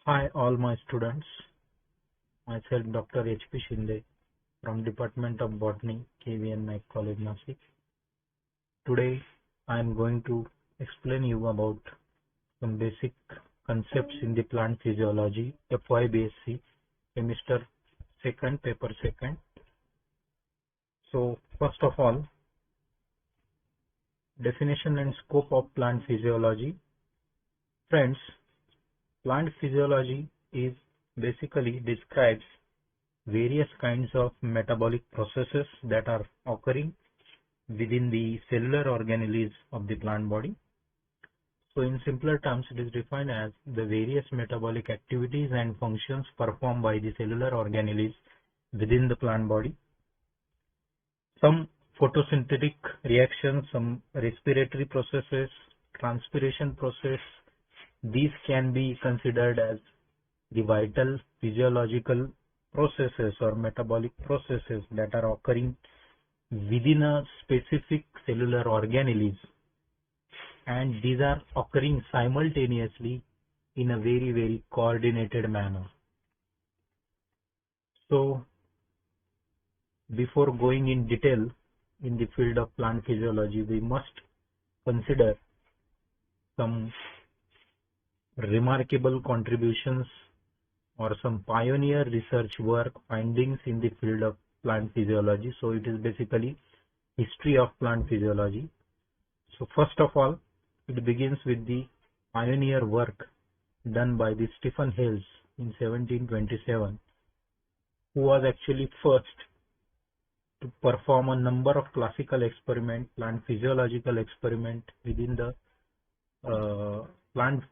Hi all my students, myself Dr. H.P. Shinde from Department of Botany, KVN Naik College, Nasik. Today I am going to explain you about some basic concepts in the plant physiology, FYBSc, semester 2nd, paper 2nd. So first of all, definition and scope of plant physiology. Friends, plant physiology is basically describes various kinds of metabolic processes that are occurring within the cellular organelles of the plant body. So in simpler terms, it is defined as the various metabolic activities and functions performed by the cellular organelles within the plant body. Some photosynthetic reactions, some respiratory processes, transpiration process, these can be considered as the vital physiological processes or metabolic processes that are occurring within a specific cellular organelles, and these are occurring simultaneously in a very coordinated manner. So before going in detail in the field of plant physiology, we must consider some remarkable contributions or some pioneer research work findings in the field of plant physiology. So it is basically history of plant physiology. So first of all, it begins with the pioneer work done by the Stephen Hales in 1727, who was actually first to perform a number of classical experiment, plant physiological experiment within the plant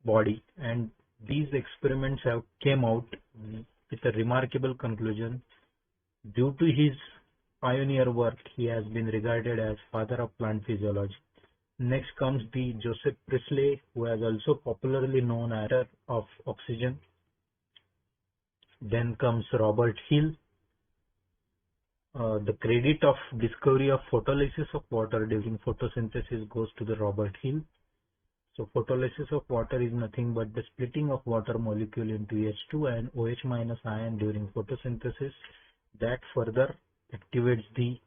body, and these experiments have came out with a remarkable conclusion. Due to his pioneer work, he has been regarded as father of plant physiology. Next comes the Joseph Priestley, who is also popularly known as author of oxygen. Then comes Robert Hill. The credit of discovery of photolysis of water during photosynthesis goes to the Robert Hill. So photolysis of water is nothing but the splitting of water molecule into H2 and OH minus ion during photosynthesis that further activates the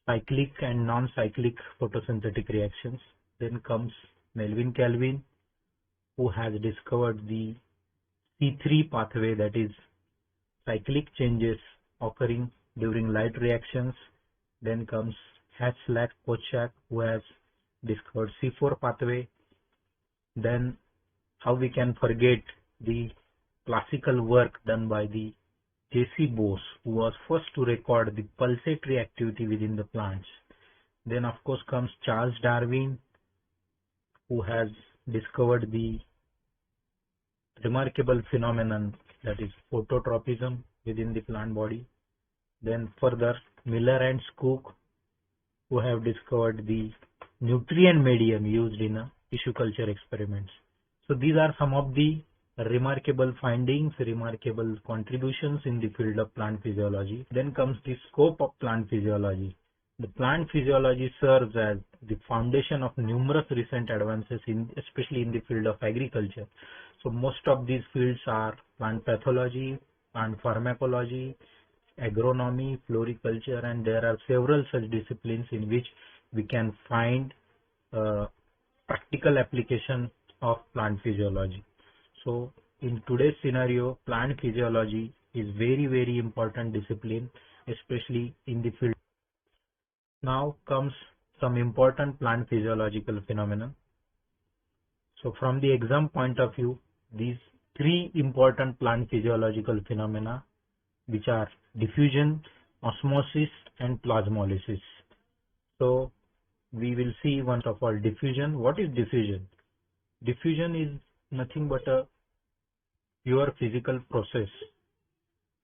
cyclic and non-cyclic photosynthetic reactions. Then comes Melvin Calvin, who has discovered the C3 pathway, that is cyclic changes occurring during light reactions. Then comes Hatch-Kochak, who has discovered C4 pathway. Then how we can forget the classical work done by the J.C. Bose, who was first to record the pulsatory activity within the plants. Then of course comes Charles Darwin, who has discovered the remarkable phenomenon, that is phototropism within the plant body. Then further Miller and Cook, who have discovered the nutrient medium used in a tissue culture experiments. So these are some of the remarkable findings, remarkable contributions in the field of plant physiology. Then comes the scope of plant physiology. The plant physiology serves as the foundation of numerous recent advances especially in the field of agriculture. So most of these fields are plant pathology, plant pharmacology, agronomy, floriculture, and there are several such disciplines in which we can find practical application of plant physiology. So in today's scenario, plant physiology is very important discipline, especially in the field. Now comes some important plant physiological phenomena. So from the exam point of view, these three important plant physiological phenomena, which are diffusion, osmosis, and plasmolysis. So we will see once of all diffusion. What is diffusion? Diffusion is nothing but a pure physical process,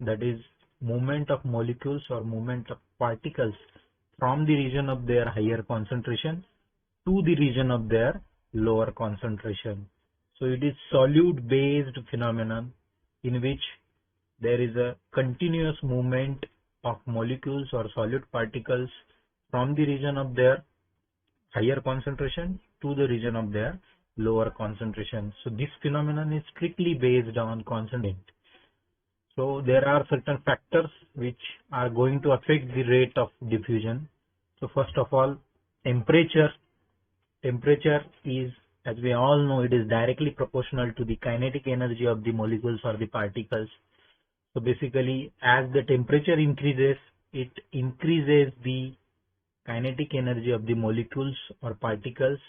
that is movement of molecules or movement of particles from the region of their higher concentration to the region of their lower concentration. So it is solute based phenomenon in which there is a continuous movement of molecules or solute particles from the region of their higher concentration to the region of their lower concentration. So this phenomenon is strictly based on concentration. So there are certain factors which are going to affect the rate of diffusion. So first of all, temperature. Temperature is, as we all know, it is directly proportional to the kinetic energy of the molecules or the particles. So basically, as the temperature increases, it increases the kinetic energy of the molecules or particles,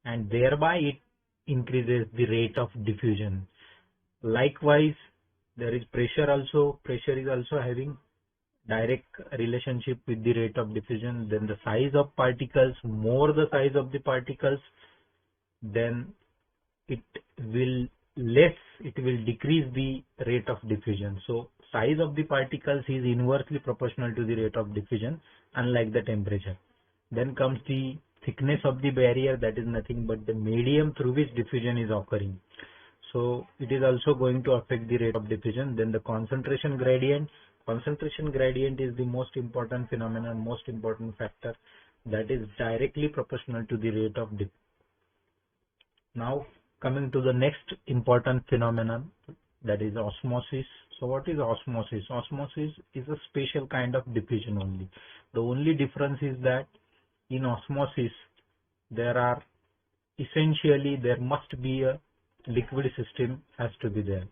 and thereby it increases the rate of diffusion. Likewise, there is pressure also. Pressure is also having direct relationship with the rate of diffusion. Then the size of particles, more the size of the particles, then it will decrease the rate of diffusion. So size of the particles is inversely proportional to the rate of diffusion, unlike the temperature. Then comes the thickness of the barrier, that is nothing but the medium through which diffusion is occurring. So it is also going to affect the rate of diffusion. Then the concentration gradient. Concentration gradient is the most important phenomenon, most important factor that is directly proportional to the rate of diffusion. Now coming to the next important phenomenon, that is osmosis. So what is osmosis? Osmosis is a special kind of diffusion only. The only difference is that in osmosis there must be a liquid system has to be there.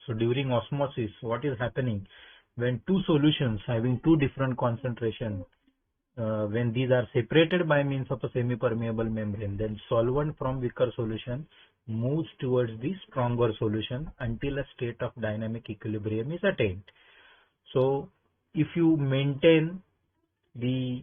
So during osmosis, what is happening when two solutions having two different concentration, when these are separated by means of a semi-permeable membrane, then solvent from weaker solution moves towards the stronger solution until a state of dynamic equilibrium is attained. So if you maintain the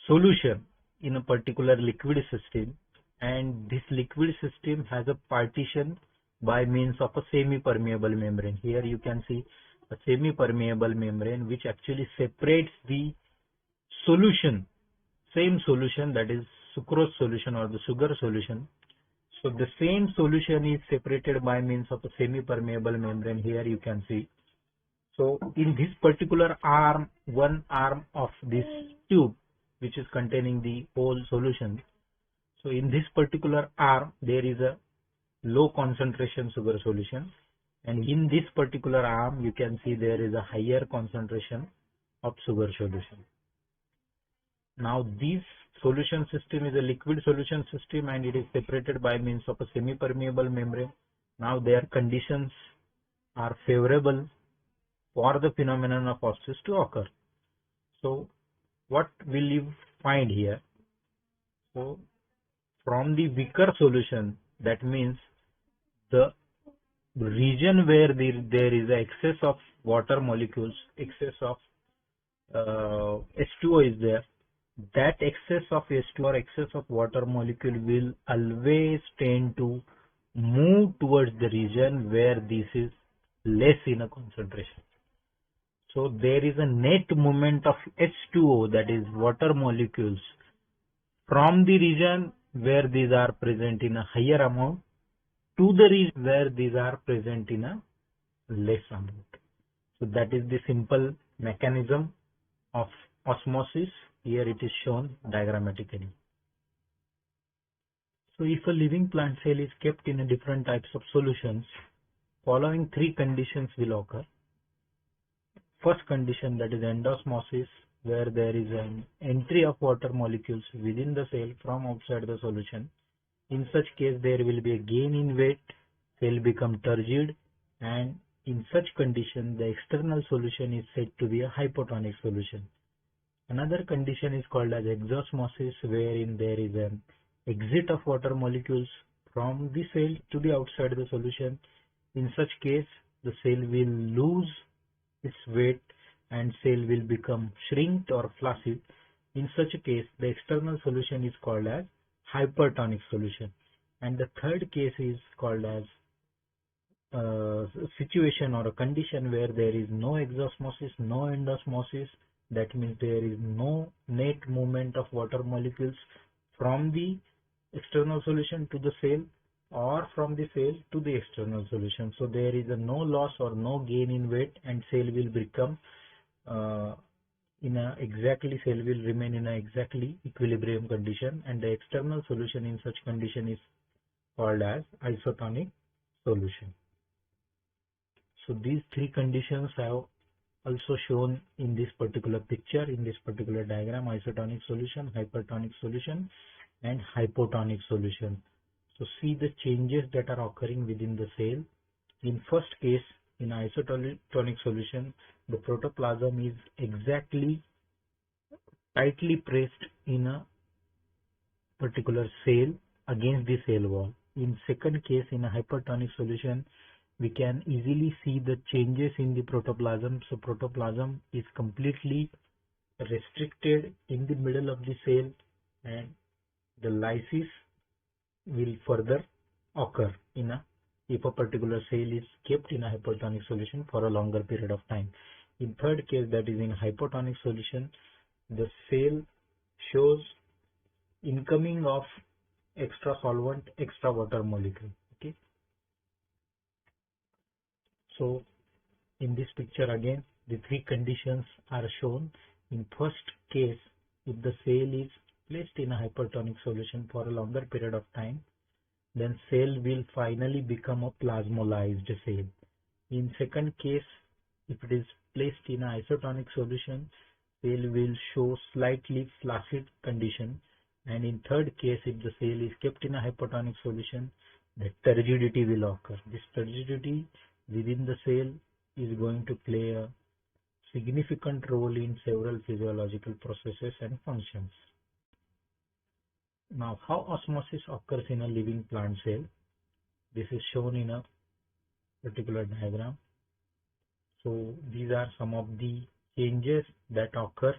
solution in a particular liquid system, and this liquid system has a partition by means of a semi-permeable membrane. Here you can see a semi-permeable membrane which actually separates the solution, same solution, that is sucrose solution or the sugar solution. So the same solution is separated by means of a semi-permeable membrane. Here you can see. So in this particular arm, one arm of this tube which is containing the whole solution. So in this particular arm there is a low concentration sugar solution, and in this particular arm you can see there is a higher concentration of sugar solution. Now this solution system is a liquid solution system and it is separated by means of a semi-permeable membrane. Now their conditions are favorable for the phenomenon of osmosis to occur. So what will you find here? So from the weaker solution, that means the region where there is excess of water molecules, excess of H2O is there, that excess of H2O or excess of water molecule will always tend to move towards the region where this is less in a concentration. So there is a net movement of H2O, that is water molecules, from the region where these are present in a higher amount to the region where these are present in a less amount. So that is the simple mechanism of osmosis. Here it is shown diagrammatically. So if a living plant cell is kept in a different types of solutions, following three conditions will occur. First condition, that is endosmosis, where there is an entry of water molecules within the cell from outside the solution. In such case, there will be a gain in weight, cell become turgid, and in such condition, the external solution is said to be a hypotonic solution. Another condition is called as exosmosis, wherein there is an exit of water molecules from the cell to the outside the solution. In such case, the cell will lose its weight and cell will become shrinked or flaccid. In such a case, the external solution is called as hypertonic solution. And the third case is called as situation or a condition where there is no exosmosis, no endosmosis. That means there is no net movement of water molecules from the external solution to the cell or from the cell to the external solution. So there is a no loss or no gain in weight and cell will become cell will remain in a exactly equilibrium condition, and the external solution in such condition is called as isotonic solution. So these three conditions have also shown in this particular picture, in this particular diagram: isotonic solution, hypertonic solution, and hypotonic solution. So see the changes that are occurring within the cell. In first case, in isotonic solution, the protoplasm is exactly tightly pressed in a particular cell against the cell wall. In second case, in a hypertonic solution, we can easily see the changes in the protoplasm. So protoplasm is completely restricted in the middle of the cell, and the lysis will further occur if a particular cell is kept in a hypertonic solution for a longer period of time. In third case, that is in hypotonic solution, the cell shows incoming of extra solvent, extra water molecule. Okay. So in this picture again, the three conditions are shown. In first case, if the cell is placed in a hypertonic solution for a longer period of time, then cell will finally become a plasmolysed cell. In second case, if it is placed in a isotonic solution, cell will show slightly flaccid condition. And in third case, if the cell is kept in a hypotonic solution, the turgidity will occur. This turgidity within the cell is going to play a significant role in several physiological processes and functions. Now, how osmosis occurs in a living plant cell? This is shown in a particular diagram. So these are some of the changes that occur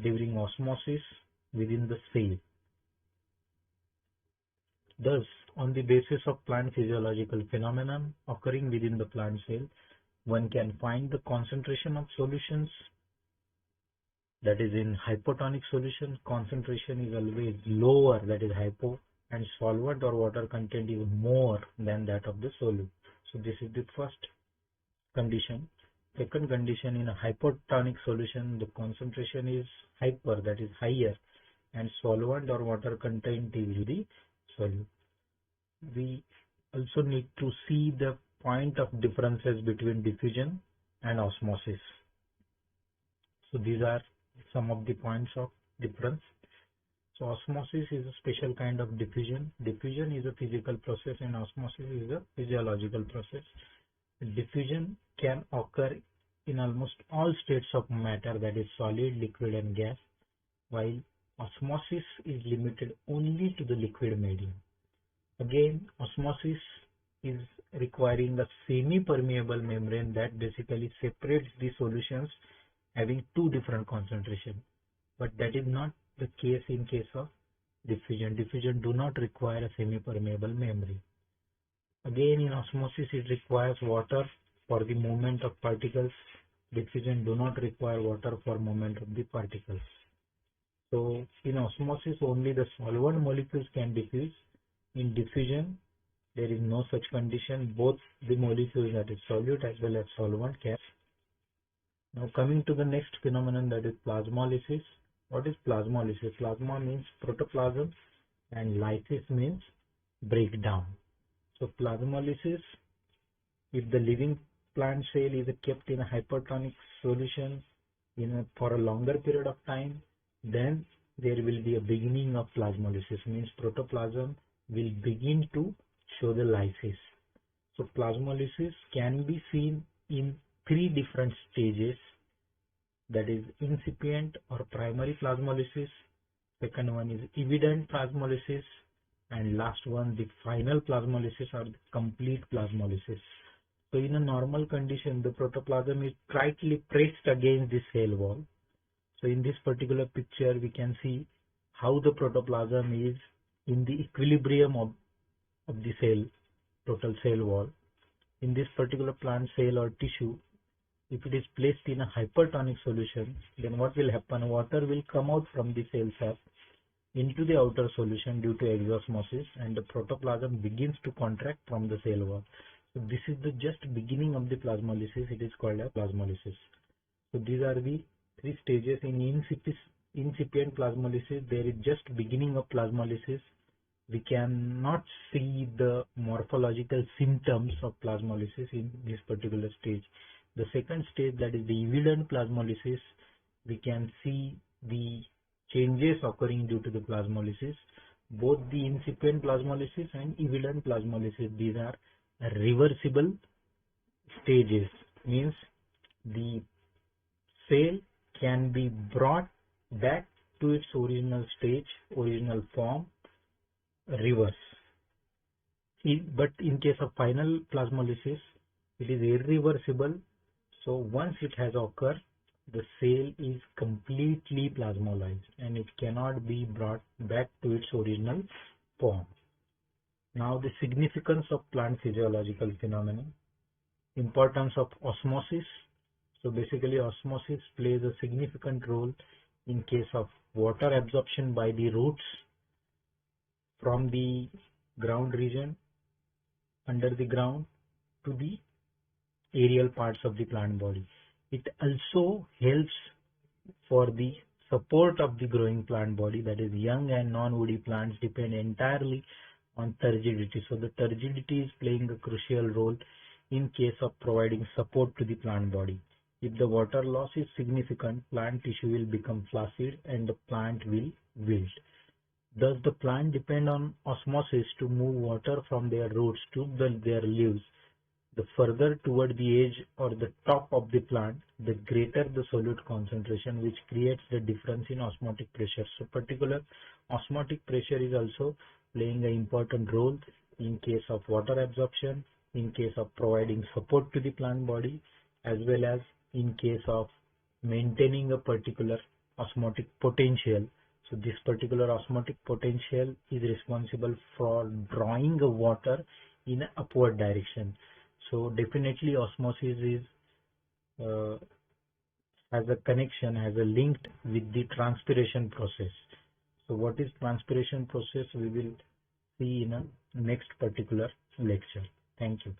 during osmosis within the cell. Thus, on the basis of plant physiological phenomenon occurring within the plant cell, one can find the concentration of solutions. That is, in hypotonic solution, concentration is always lower, that is hypo, and solvent or water content is more than that of the solute. So this is the first condition. Second condition, in a hypotonic solution, the concentration is hyper, that is higher, and solvent or water content is the solute. We also need to see the point of differences between diffusion and osmosis. So these are some of the points of difference. So osmosis is a special kind of diffusion. Diffusion is a physical process and osmosis is a physiological process. Diffusion can occur in almost all states of matter, that is solid, liquid and gas, while osmosis is limited only to the liquid medium. Again, osmosis is requiring a semi-permeable membrane that basically separates the solutions having two different concentrations. But that is not the case in case of diffusion. Diffusion do not require a semi-permeable membrane. Again, in osmosis, it requires water for the movement of particles. Diffusion do not require water for movement of the particles. So in osmosis, only the solvent molecules can diffuse. In diffusion, there is no such condition. Both the molecules, that is solute as well as solvent, can. Now coming to the next phenomenon, that is plasmolysis. What is plasmolysis? Plasma means protoplasm and lysis means breakdown. So plasmolysis, if the living plant cell is kept in a hypertonic solution for a longer period of time, then there will be a beginning of plasmolysis, means protoplasm will begin to show the lysis. So plasmolysis can be seen in three different stages, that is incipient or primary plasmolysis, second one is evident plasmolysis, and last one the final plasmolysis or the complete plasmolysis. So in a normal condition, the protoplasm is tightly pressed against the cell wall. So in this particular picture, we can see how the protoplasm is in the equilibrium of the cell, total cell wall. In this particular plant cell or tissue, if it is placed in a hypertonic solution, then what will happen? Water will come out from the cell sap into the outer solution due to exosmosis, and the protoplasm begins to contract from the cell wall. So this is the just beginning of the plasmolysis. It is called a plasmolysis. So these are the three stages in incipient plasmolysis. There is just beginning of plasmolysis. We cannot see the morphological symptoms of plasmolysis in this particular stage. The second stage, that is the evident plasmolysis, we can see the changes occurring due to the plasmolysis. Both the incipient plasmolysis and evident plasmolysis, these are reversible stages, means the cell can be brought back to its original stage, original form, reverse. But in case of final plasmolysis, it is irreversible. So once it has occurred, the cell is completely plasmolyzed and it cannot be brought back to its original form. Now the significance of plant physiological phenomena. Importance of osmosis. So basically osmosis plays a significant role in case of water absorption by the roots from the ground region under the ground to the aerial parts of the plant body. It also helps for the support of the growing plant body, that is young and non-woody plants depend entirely on turgidity. So the turgidity is playing a crucial role in case of providing support to the plant body. If the water loss is significant, plant tissue will become flaccid and the plant will wilt. Thus the plant depend on osmosis to move water from their roots to their leaves. The further toward the edge or the top of the plant, the greater the solute concentration, which creates the difference in osmotic pressure. So particular osmotic pressure is also playing an important role in case of water absorption, in case of providing support to the plant body, as well as in case of maintaining a particular osmotic potential. So this particular osmotic potential is responsible for drawing the water in an upward direction. So definitely osmosis is has a connection, has a link with the transpiration process. So what is transpiration process, we will see in a next particular lecture. Thank you.